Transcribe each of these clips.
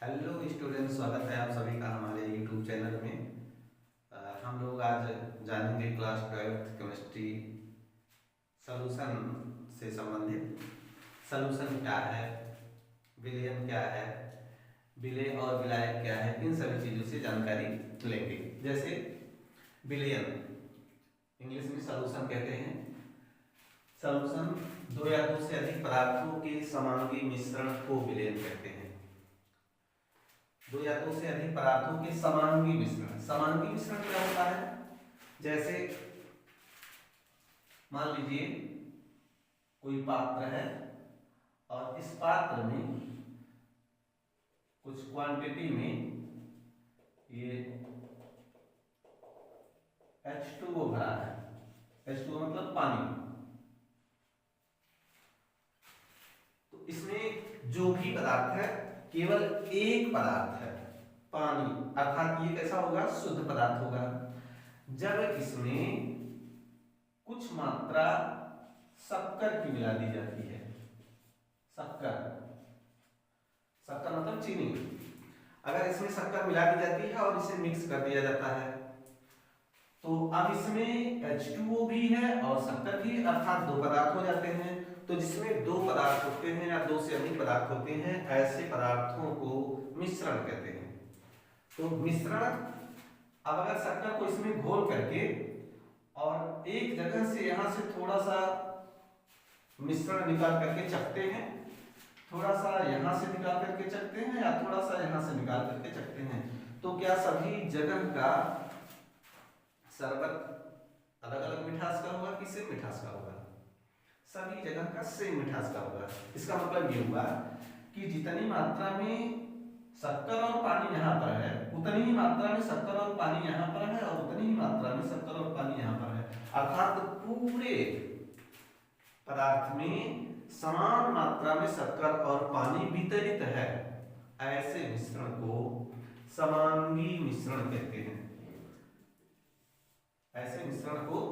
Hello student, स्वागत है आप सभी का हमारे यूट्यूब चैनल में। हम लोग आज जानेंगे क्लास 12th केमिस्ट्री सॉल्यूशन से संबंधित। सॉल्यूशन क्या है, विलयन क्या है, विलेय और विलायक क्या है, इन सभी चीज़ों से जानकारी लेंगे। जैसे विलयन, इंग्लिश में सॉल्यूशन कहते हैं। सॉल्यूशन दो या दो से अधिक पदार्थों के समांगी मिश्रण को विलयन कहते हैं। दो या दो से अधिक पदार्थों के समांगी मिश्रण। समांगी मिश्रण क्या होता है? जैसे मान लीजिए कोई पात्र है और इस पात्र में कुछ क्वांटिटी में ये H2O भरा है। H2O मतलब पानी। तो इसमें जो भी पदार्थ है केवल एक पदार्थ है, पानी, अर्थात ये कैसा होगा? शुद्ध पदार्थ होगा। जब इसमें कुछ मात्रा शक्कर की मिला दी जाती है, शक्कर, शक्कर मतलब चीनी। अगर इसमें शक्कर मिला दी जाती है और इसे मिक्स कर दिया जाता है तो अब इसमें H2O भी है और शक्कर भी, अर्थात दो पदार्थ हो जाते हैं। तो जिसमें दो पदार्थ होते हैं या दो से अधिक पदार्थ होते हैं, ऐसे पदार्थों को मिश्रण कहते हैं। तो मिश्रण, अब अगर शक्कर को इसमें घोल करके और एक जगह से यहां से थोड़ा सा मिश्रण निकाल करके चखते हैं, थोड़ा सा यहां से निकाल करके चखते हैं या थोड़ा सा यहां से निकाल करके चखते हैं, तो क्या सभी जगह का शरबत अलग अलग मिठास का होगा कि सेम मिठास का होगा? सभी जगह का सेम मिठास का होगा। इसका मतलब ये हुआ कि जितनी मात्रा में शक्कर और पानी यहाँ पर है, उतनी ही मात्रा में शक्कर और पानी यहाँ पर है और उतनी ही मात्रा में शक्कर और पानी यहाँ पर है। अर्थात पूरे पदार्थ में समान मात्रा में शक्कर और पानी वितरित है। ऐसे मिश्रण को समांगी मिश्रण कहते हैं। ऐसे मिश्रण को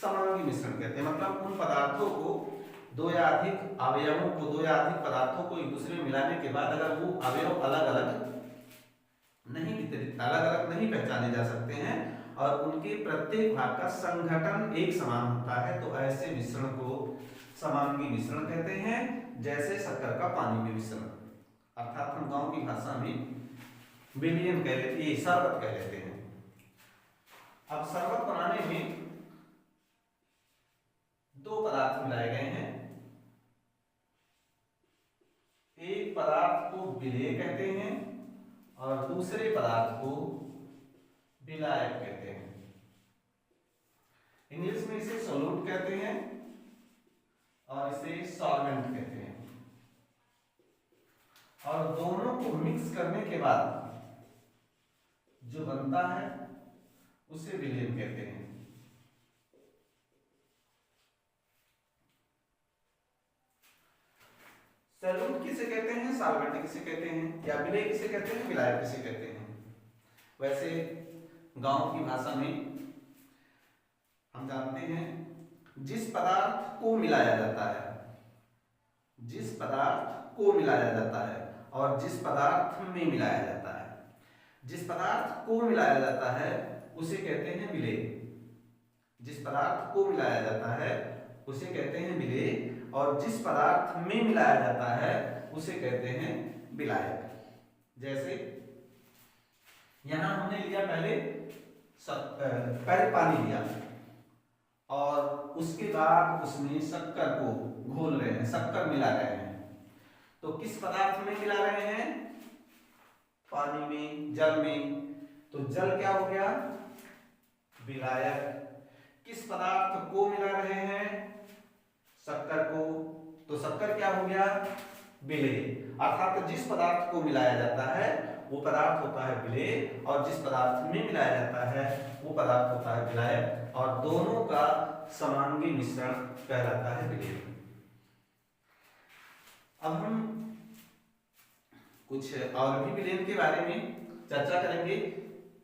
समांगी मिश्रण कहते हैं। मतलब उन पदार्थों को, दो या अधिक अवयवों को, दो या अधिक पदार्थों को एक दूसरे में मिलाने के बाद अगर वो अवयव अलग अलग नहीं वितरित, अलग अलग नहीं पहचाने जा सकते हैं और उनके प्रत्येक भाग का संघटन एक समान होता है, तो ऐसे मिश्रण को समांगी मिश्रण कहते हैं। जैसे शक्कर का पानी में मिश्रण, अर्थात हम गांव की भाषा में विलयन कह लेते हैं, शरबत कह लेते हैं। अब शरबत बनाने में दो पदार्थ मिलाए गए हैं। एक पदार्थ को विलेय कहते हैं और दूसरे पदार्थ को विलायक कहते हैं। इंग्लिश में इसे सोल्यूट कहते हैं और इसे सॉल्वेंट कहते हैं। और दोनों को मिक्स करने के बाद जो बनता है उसे विलयन कहते हैं। सॉल्यूट किसे कहते हैं, सॉल्वेंट किसे कहते हैं, या विलेय किसे कहते हैं, विलायक किसे कहते हैं? वैसे गांव की भाषा में हम जानते हैं जिस पदार्थ को मिलाया जाता है, जिस पदार्थ को मिलाया जाता है और जिस पदार्थ में मिलाया जाता है, जिस पदार्थ को मिलाया जाता है उसे कहते हैं विलेय। जिस पदार्थ को मिलाया जाता है उसे कहते हैं विलेय और जिस पदार्थ में मिलाया जाता है उसे कहते हैं विलायक। जैसे यहां हमने लिया पहले पानी लिया और उसके बाद उसमें शक्कर को घोल रहे हैं, शक्कर मिला रहे हैं। तो किस पदार्थ में मिला रहे हैं? पानी में, जल में। तो जल क्या हो गया? विलायक। किस पदार्थ को मिला रहे हैं? शक्कर को। तो शक्कर क्या हो गया? विलेय। अर्थात जिस पदार्थ को मिलाया जाता है वो पदार्थ होता है विलेय और जिस पदार्थ में मिलाया जाता है वो पदार्थ होता है विलायक, और दोनों का समांगी मिश्रण कहलाता है विलेय। अब हम कुछ और भी विलयन के बारे में चर्चा करेंगे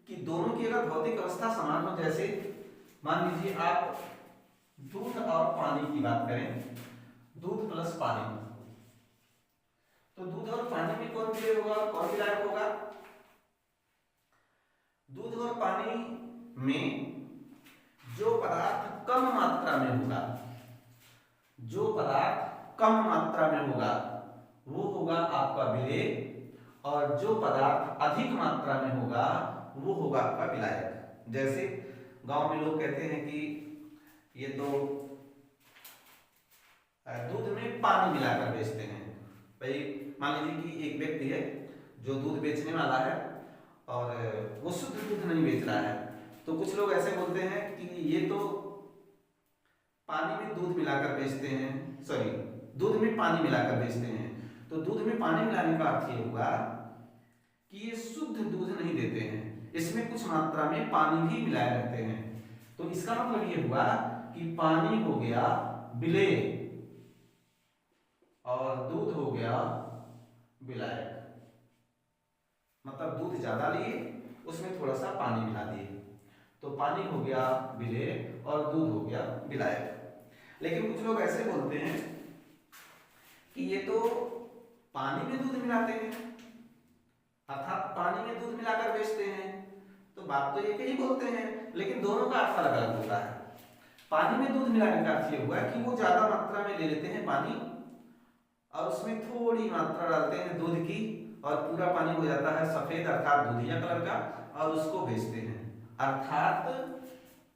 कि दोनों की अगर भौतिक अवस्था समान हो, जैसे मान लीजिए आप दूध और पानी की बात करें, दूध प्लस पानी, तो दूध और पानी में कौन विलेय होगा, कौन विलायक होगा? दूध और पानी में जो पदार्थ कम मात्रा में होगा, जो पदार्थ कम मात्रा में होगा वो होगा आपका विलेय, और जो पदार्थ अधिक मात्रा में होगा वो होगा आपका विलायक। जैसे गांव में लोग कहते हैं कि ये तो दूध में पानी मिलाकर बेचते हैं। भाई मान लीजिए कि एक व्यक्ति है जो दूध बेचने वाला है और वो शुद्ध दूध नहीं बेच रहा है, तो कुछ लोग ऐसे बोलते हैं कि ये तो पानी में दूध मिलाकर बेचते हैं, सॉरी दूध में पानी मिलाकर बेचते हैं। तो दूध में पानी मिलाने का अर्थ ये हुआ कि ये शुद्ध दूध नहीं देते हैं, इसमें कुछ मात्रा में पानी भी मिलाए रहते हैं। तो इसका मतलब ये हुआ कि पानी हो गया विलेय और दूध हो गया विलायक। मतलब दूध ज्यादा लिए, उसमें थोड़ा सा पानी मिला दिए, तो पानी हो गया विलेय और दूध हो गया विलायक। लेकिन कुछ लोग ऐसे बोलते हैं कि ये तो पानी में दूध मिलाते हैं, अर्थात पानी में दूध मिलाकर बेचते हैं। तो बात तो एक ही बोलते हैं, लेकिन दोनों का अर्थ अलग अलग होता है। पानी में दूध मिलाने का अर्थ ये हुआ कि वो ज्यादा मात्रा में ले लेते हैं पानी और उसमें थोड़ी मात्रा डालते हैं दूध की, और पूरा पानी हो जाता है सफेद अर्थात दूधिया कलर का, और उसको बेचते हैं। अर्थात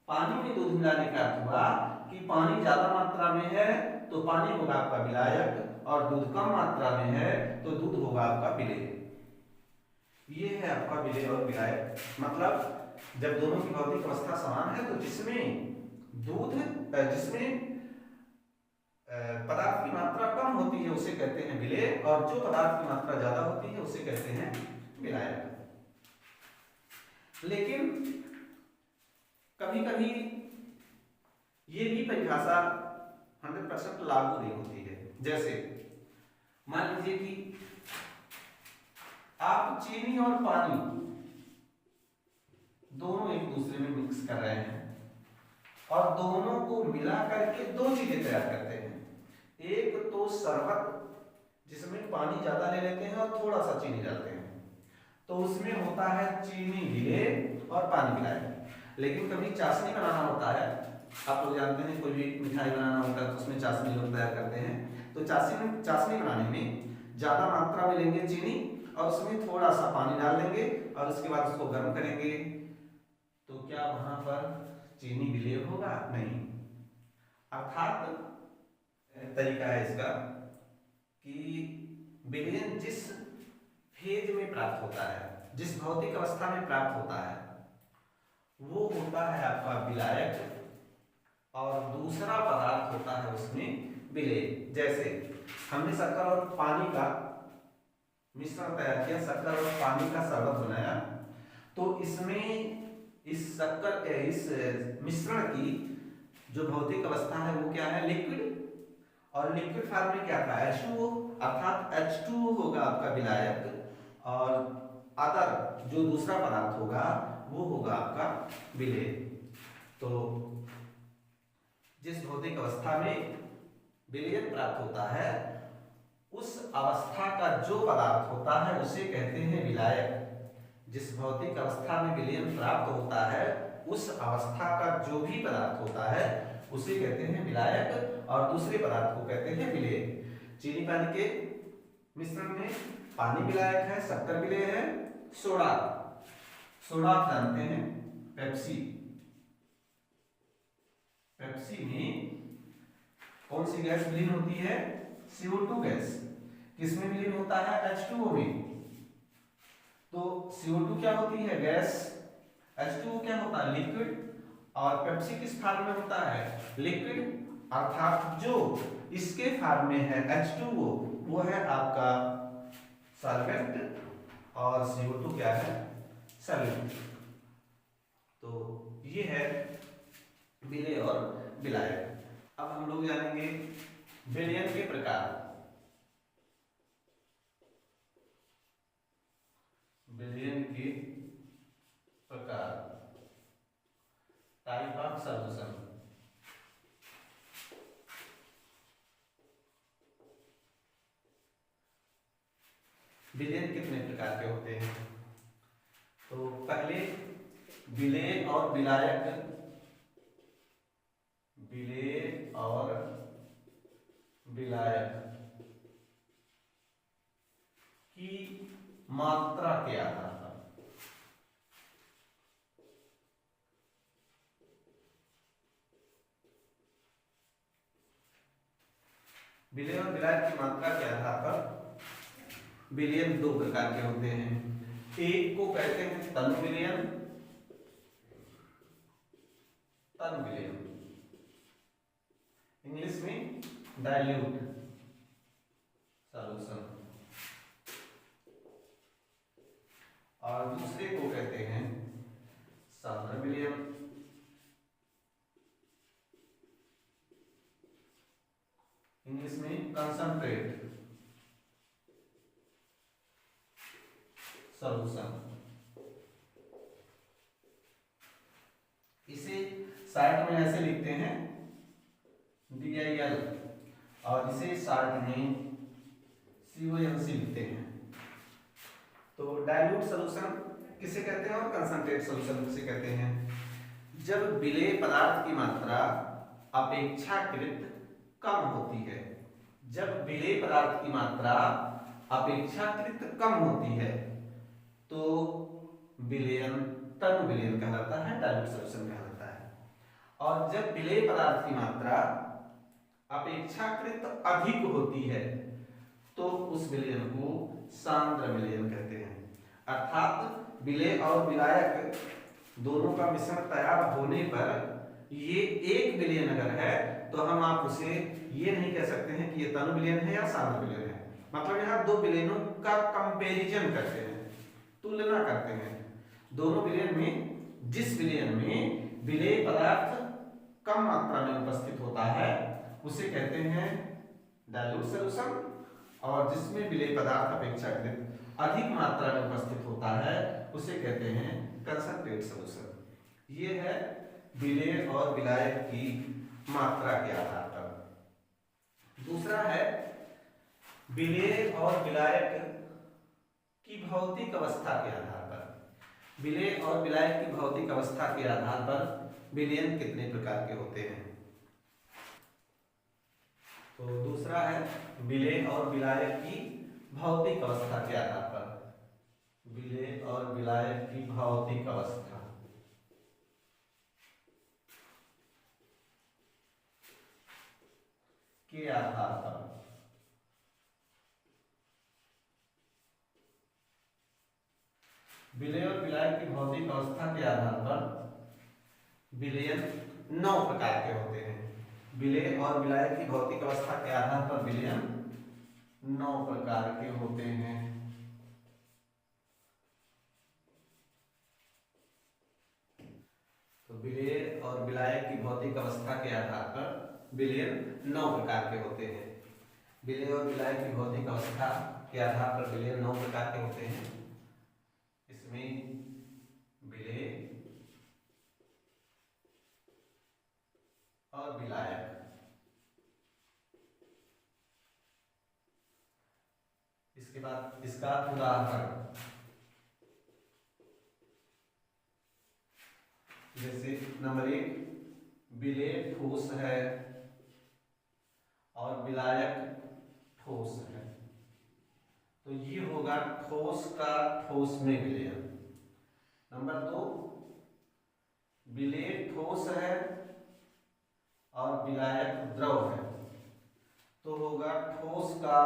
पानी में दूध मिलाने का अर्थ हुआ कि पानी ज्यादा मात्रा में है तो पानी होगा आपका विलायक, और दूध कम मात्रा में है तो दूध होगा आपका विलेय। ये है आपका विलेय और विलायक। मतलब जब दोनों की भौतिक अवस्था समान है तो जिसमें पदार्थ की मात्रा कम होती है उसे कहते हैं विलेय, और जो पदार्थ की मात्रा ज्यादा होती है उसे कहते हैं विलायक। लेकिन कभी कभी ये भी परिभाषा 100% लागू नहीं होती है। जैसे मान लीजिए कि आप चीनी और पानी दोनों एक दूसरे में मिक्स कर रहे हैं और दोनों को मिला करके दो चीजें तैयार करते हैं। एक तो शरबत जिसमें पानी ज्यादा ले लेते हैं और थोड़ा सा चीनी डालते हैं, तो उसमें होता है चीनी विलेय और पानी विलायक। लेकिन कभी चाशनी बनाना होता है, आप लोग जानते हैं कोई भी मिठाई बनाना होता है तो उसमें चाशनी लोग तैयार करते हैं। तो चाशनी बनाने में ज्यादा मात्रा में लेंगे चीनी और उसमें थोड़ा सा पानी डाल देंगे और उसके बाद उसको गर्म करेंगे, तो क्या वहां पर चीनी विलेय होगा? नहीं। अर्थात तरीका है इसका कि विलयन जिस फेज में प्राप्त होता है, जिस भौतिक अवस्था में प्राप्त होता है, वो होता है आपका विलायक, और दूसरा पदार्थ होता है उसमें विलेय। जैसे हमने शक्कर और पानी का मिश्रण तैयार किया, शक्कर और पानी का शरबत बनाया, तो इसमें इस मिश्रण की जो भौतिक अवस्था है वो क्या है? लिक्विड। और लिक्विड फॉर्म में क्या था? H2O, अर्थात H2O होगा आपका विलायक, और अदर जो दूसरा पदार्थ होगा वो होगा आपका विलेय। तो जिस भौतिक अवस्था में विलयन प्राप्त होता है उस अवस्था का जो पदार्थ होता है उसे कहते हैं विलायक। जिस भौतिक अवस्था में विलयन प्राप्त होता है उस अवस्था का जो भी पदार्थ होता है उसे कहते हैं विलायक, और दूसरे पदार्थ को कहते हैं विलेय। चीनी पानी के मिश्रण में पानी विलायक है, शक्कर विलेय है, सोडा आप जानते हैं पेप्सी में कौन सी गैस विलीन होती है? CO2 gas. किसमें विलीन होता है? H2O में। तो CO2 क्या होती है? गैस। H2O क्या होता है? लिक्विड। और पेप्सी किस फॉर्म में होता है? लिक्विड। अर्थात जो इसके फॉर्म में है H2O वो है आपका सॉल्वेंट, और CO2 क्या है? सॉल्वेंट। तो ये है विलेय और विलायक। अब हम लोग जानेंगे विलयन के प्रकार। विलयन के प्रकार, टाइप ऑफ सॉल्यूशन। विलयन कितने प्रकार के होते हैं? तो पहले विलेय और विलायक, विलेय और विलायक की मात्रा के आधार पर, विलेय और विलायक की मात्रा के आधार पर विलयन दो प्रकार के होते हैं। एक को कहते हैं तनु विलयन, तनु विलयन, इंग्लिश में डाइल्यूट सॉल्यूशन, और दूसरे को कहते हैं सांद्र विलयन, इंग्लिश में कंसंट्रेट सॉल्यूशन। इसे शार्ट में ऐसे लिखते हैं DIL, और इसे शार्ट में CONC लिखते हैं। तो डाइल्यूट सॉल्यूशन किसे कहते हैं और कंसंट्रेट सॉल्यूशन किसे कहते हैं? जब विलेय पदार्थ की मात्रा अपेक्षाकृत कम होती है, जब विलेय पदार्थ की मात्रा अपेक्षाकृत कम होती है तो विलयन तनु विलयन कहलाता है, डाइल्यूट सॉल्यूशन कहलाता है। और जब विलेय पदार्थ की मात्रा अपेक्षाकृत अधिक होती है तो उस विलयन को सांद्र विलयन कहते हैं। अर्थात विलेय और विलायक दोनों का मिश्रण तैयार होने पर ये एक विलयन अगर है तो हम आप उसे ये नहीं कह सकते हैं कि ये तनु विलयन है या सांद्र विलयन है। मतलब यहाँ दो विलयनों का कंपैरिजन करते हैं, तुलना करते हैं। दोनों विलयन में जिस विलयन में विलेय पदार्थ कम मात्रा में उपस्थित होता है उसे कहते हैं डाइल्यूट सॉल्यूशन, और जिसमें विलेय पदार्थ अपेक्षाकृत अधिक मात्रा में उपस्थित होता है उसे कहते हैं कंसंट्रेट सॉल्यूशन। ये है विलेय और विलायक की मात्रा के आधार पर। दूसरा है विलेय और विलायक की भौतिक अवस्था के आधार पर। विलेय और विलायक की भौतिक अवस्था के आधार पर विलयन कितने प्रकार के होते हैं? तो दूसरा है विलेय और विलायक की भौतिक अवस्था के आधार पर, विलेय और विलायक की भौतिक अवस्था के आधार पर विलेय और विलायक की भौतिक अवस्था के आधार पर विलयन 9 प्रकार के होते हैं। विलेय और विलायक की भौतिक अवस्था के आधार पर विलयन 9 प्रकार के होते हैं। तो विलेय और विलायक की भौतिक अवस्था के आधार पर विलयन 9 प्रकार के होते हैं। विलेय और विलायक की भौतिक अवस्था के आधार पर विलयन 9 प्रकार के होते हैं। इसमें विलेय और विलायक, इसके बाद इसका उदाहरण, जैसे नंबर 1 विलेय ठोस है और विलायक ठोस है, तो ये होगा ठोस का ठोस में विलयन। नंबर 2 विलेय ठोस है और विलायक द्रव है, तो होगा ठोस का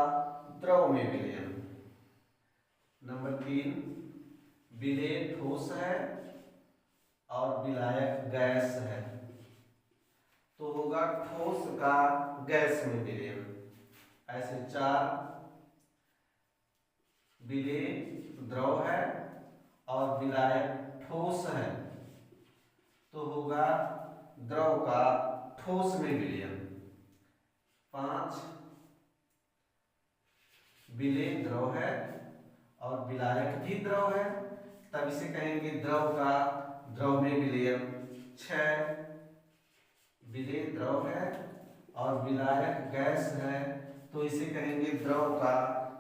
द्रव में विलयन। नंबर 3 विलेय ठोस है और विलायक गैस है, तो होगा ठोस का गैस में विलयन। ऐसे 4 विलेय द्रव है और विलायक ठोस है, तो होगा द्रव का ठोस में विलयन। 5 विलेय द्रव है और विलायक भी द्रव है, तब इसे कहेंगे द्रव का द्रव में विलयन। 6 विलेय द्रव है और विलायक गैस है, तो इसे कहेंगे द्रव का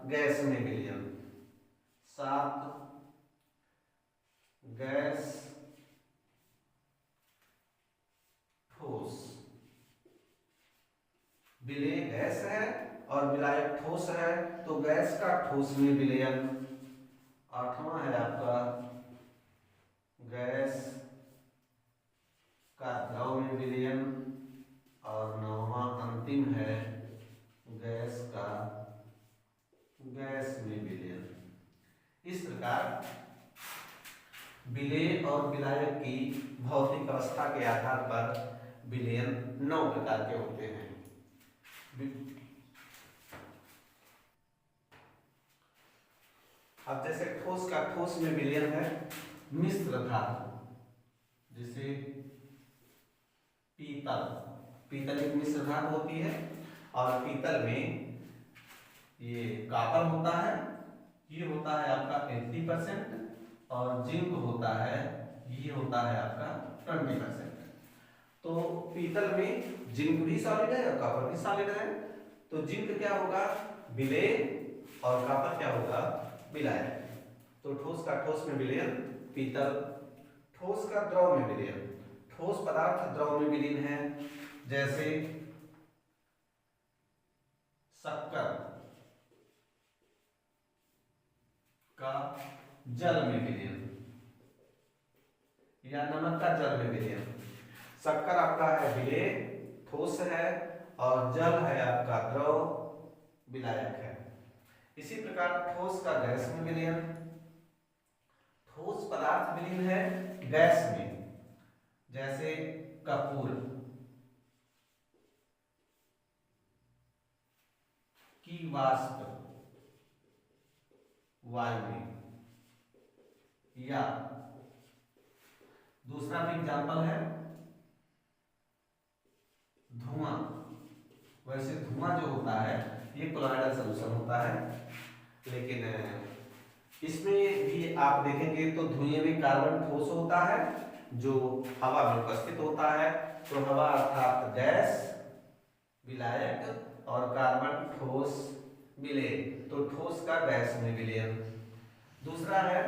गैस में विलयन। 7 गैस ठोस। विलेय गैस है और विलायक ठोस है, तो गैस का ठोस में विलयन। 8वां है आपका गैस का द्रव में विलयन, और 9वां अंतिम है गैस का गैस में विलयन। इस प्रकार विलेय और विलायक की भौतिक अवस्था के आधार पर विलयन 9 प्रकार के होते हैं। अब जैसे ठोस का ठोस में विलयन है मिश्र धातु, जैसे पीतल। पीतल एक मिश्र धातु होती है, और पीतल में ये कॉपर होता है, ये होता है आपका 80%, और जिंक होता है, ये होता है आपका 20%। तो पीतल में जिंक भी सॉलिड है और कॉपर भी सॉलिड है, तो जिंक क्या होगा विलेय और कॉपर क्या होगा विलायक। तो ठोस का ठोस में विलयन पीतल। ठोस का द्रव में विलयन, ठोस पदार्थ द्रव में विलीन है, जैसे शक्कर का जल में विलयन या नमक का जल में विलयन। शक्कर आपका है विलेय ठोस है, और जल है आपका द्रव विलायक है। इसी प्रकार ठोस का गैस में विलयन। ठोस पदार्थ विलीन है गैस में, जैसे कपूर की वाष्प वायु में, या दूसरा भी एग्जाम्पल है धुआं। वैसे धुआं जो होता है ये कोलॉइडल सॉल्यूशन होता है, लेकिन इसमें भी आप देखेंगे तो धुएं में कार्बन ठोस होता है जो हवा में उपस्थित होता है। तो हवा अर्थात गैस विलायक और कार्बन ठोस विलेय, तो ठोस का गैस में विलयन। दूसरा है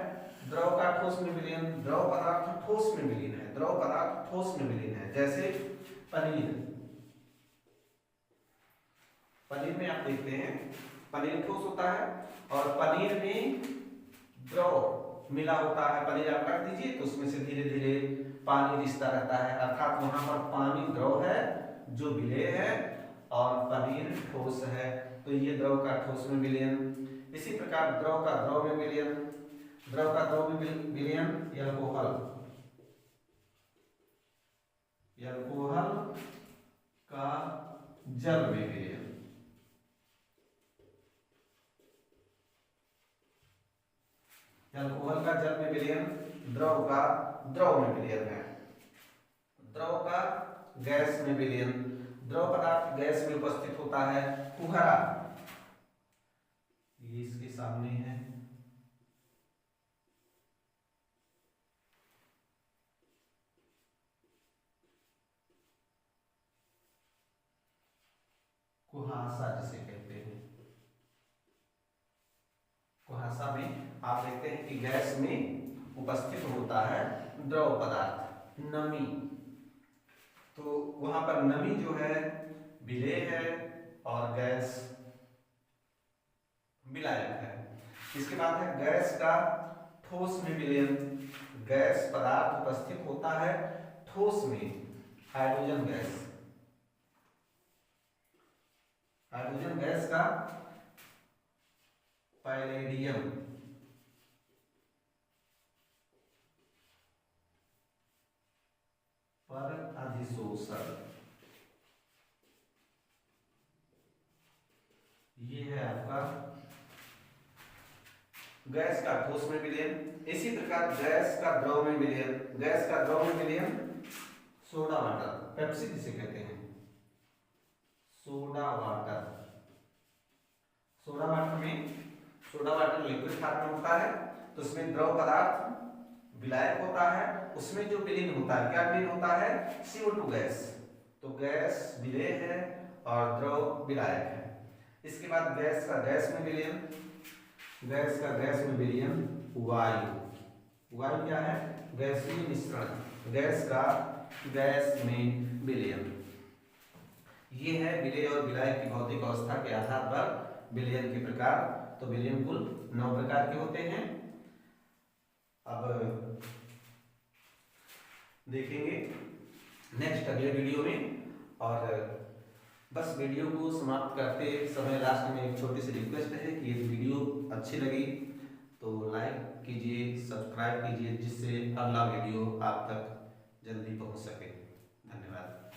द्रव का ठोस में विलयन। द्रव पदार्थ ठोस में विलीन है, द्रव पदार्थ ठोस में विलीन है, जैसे पनीर। पनीर में आप देखते हैं पनीर ठोस होता है, और पनीर में द्रव मिला होता है। पनीर आप काट दीजिए तो उसमें से धीरे धीरे पानी रिश्ता रहता है, अर्थात वहां पर पानी द्रव है जो विलेय है, और पनीर ठोस है, तो ये द्रव का ठोस में विलयन। इसी प्रकार द्रव का द्रव में विलयन। द्रव का द्रव में विलयन एल्कोहल। एल्कोहल का जल में विलयन। एल्कोहल का जल में विलयन, द्रव का द्रव में विलयन है। द्रव का गैस में विलयन। द्रव पदार्थ गैस में उपस्थित होता है, कुहरा, ये इसके सामने है। कुहासा जिसे कहते हैं। कुहासा में आप देखते हैं कि गैस में उपस्थित होता है द्रव पदार्थ। नमी, तो वहां पर नमी जो है विलेय है और गैस विलायक है। इसके बाद है गैस का ठोस में विलयन। गैस पदार्थ उपस्थित होता है ठोस में, हाइड्रोजन गैस। हाइड्रोजन गैस का पैलेडियम, पर अधिशोषण, ये है आपका गैस का ठोस में विलयन। इसी प्रकार गैस का द्रव में विलयन। गैस का द्रव में विलयन सोडा वाटर, पेप्सी जिसे कहते हैं, सोडा वाटर। सोडा वाटर में, सोडा वाटर लिक्विड फॉर्म में होता है, तो उसमें द्रव पदार्थ विलायक होता है, उसमें जो विलीन होता है, क्या विलीन होता है, CO2 गैस। तो गैस विलेय है और द्रव विलायक है। इसके बाद गैस का गैस में विलयन। गैस का गैस में विलयन वायु। वायु क्या है? गैसीय मिश्रण। गैस का गैस में विलयन। ये है विलेय और विलायक की भौतिक अवस्था के आधार पर विलयन के प्रकार। तो विलयन कुल 9 प्रकार के होते हैं। अब देखेंगे नेक्स्ट अगले वीडियो में। और बस वीडियो को समाप्त करते समय लास्ट में एक छोटी सी रिक्वेस्ट है कि ये वीडियो अच्छी लगी तो लाइक कीजिए, सब्सक्राइब कीजिए, जिससे अगला वीडियो आप तक जल्दी पहुंच सके। धन्यवाद।